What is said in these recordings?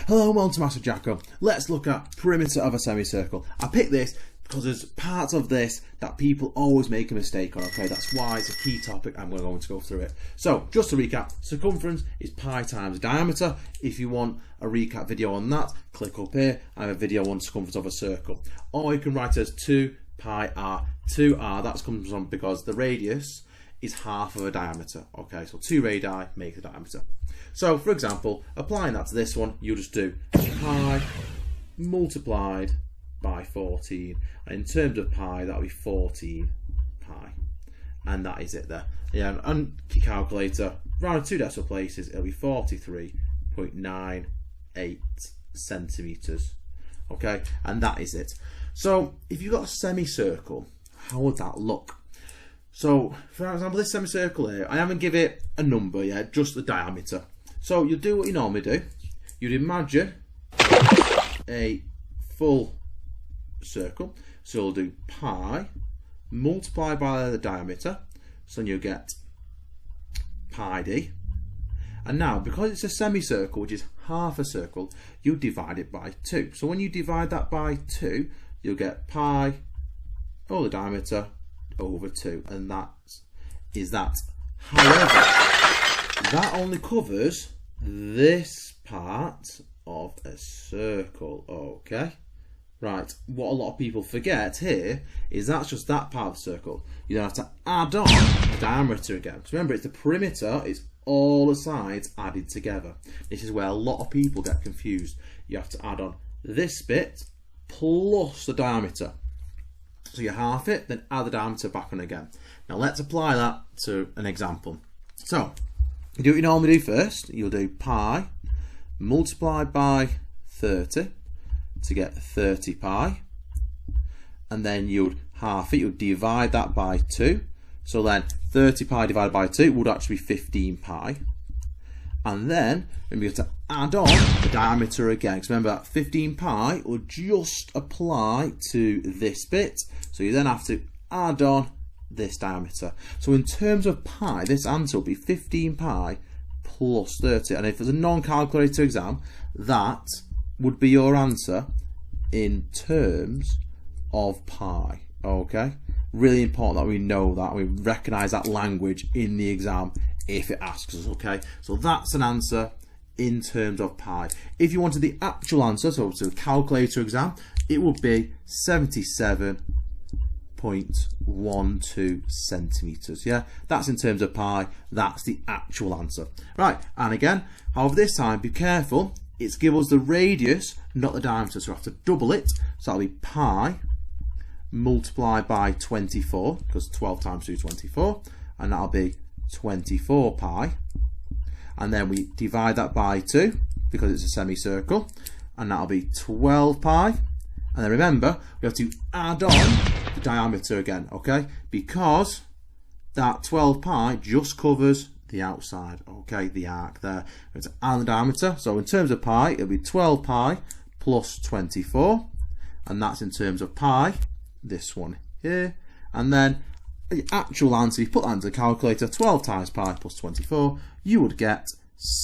Hello and welcome to Master Jacko. Let's look at perimeter of a semicircle. I picked this because there's parts of this that people always make a mistake on, okay? That's why it's a key topic. I'm going to go through it. So, just to recap, circumference is pi times diameter. If you want a recap video on that, click up here. I have a video on circumference of a circle. Or you can write it as 2 pi r. 2r, that comes from because the radius is half of a diameter, okay? So 2 radii make the diameter. So, for example, applying that to this one, you'll just do pi multiplied by 14. And in terms of pi, that'll be 14 pi. And that is it there. Yeah, and your calculator, round 2 decimal places, it'll be 43.98 centimetres. Okay, and that is it. So, if you've got a semicircle, how would that look? So, for example, this semicircle here, I haven't given it a number yet, just the diameter. So, you'll do what you normally do. You'd imagine a full circle. So, you'll do pi multiplied by the diameter. So, then you'll get pi d. And now, because it's a semicircle, which is half a circle, you divide it by 2. So, when you divide that by 2, you'll get pi over the diameter over 2, and that is that. However, that only covers this part of a circle, okay? Right, what a lot of people forget here is that's just that part of the circle. You don't have to add on the diameter again. So remember, it's the perimeter, it's all the sides added together. This is where a lot of people get confused. You have to add on this bit plus the diameter. So you half it, then add the diameter back on again. Now let's apply that to an example. So, you do what you normally do first. You'll do pi multiplied by 30 to get 30 pi. And then you'd half it, you'd divide that by 2. So then 30 pi divided by 2 would actually be 15 pi. And then we have to add on the diameter again. Because remember that 15 pi will just apply to this bit. So you then have to add on this diameter. So in terms of pi, this answer will be 15 pi plus 30. And if it's a non-calculator exam, that would be your answer in terms of pi. Okay? Really important that we know that, we recognise that language in the exam if it asks us, okay? So that's an answer in terms of pi. If you wanted the actual answer, so to the calculator exam, it would be 77.12 centimetres, yeah? That's in terms of pi, that's the actual answer. Right, and again, however this time, be careful, it's give us the radius, not the diameter, so we have to double it, so that'll be pi multiplied by 24, because 12 times 2 is 24, and that'll be 24 pi, and then we divide that by 2 because it's a semicircle, and that'll be 12 pi, and then remember we have to add on the diameter again, okay, because that 12 pi just covers the outside, okay, the arc there. We have to add the diameter, so in terms of pi it'll be 12 pi plus 24, and that's in terms of pi, this one here, and then the actual answer, if you put that into the calculator, 12 times pi plus 24, you would get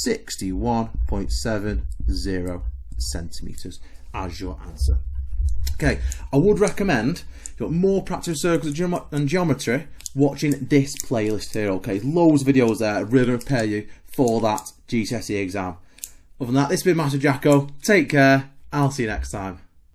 61.70 centimetres as your answer. Okay, I would recommend, if you've got more practice circles and geometry, watching this playlist here, okay? Loads of videos there, really going to prepare you for that GCSE exam. Other than that, this has been Master Jacko. Take care, I'll see you next time.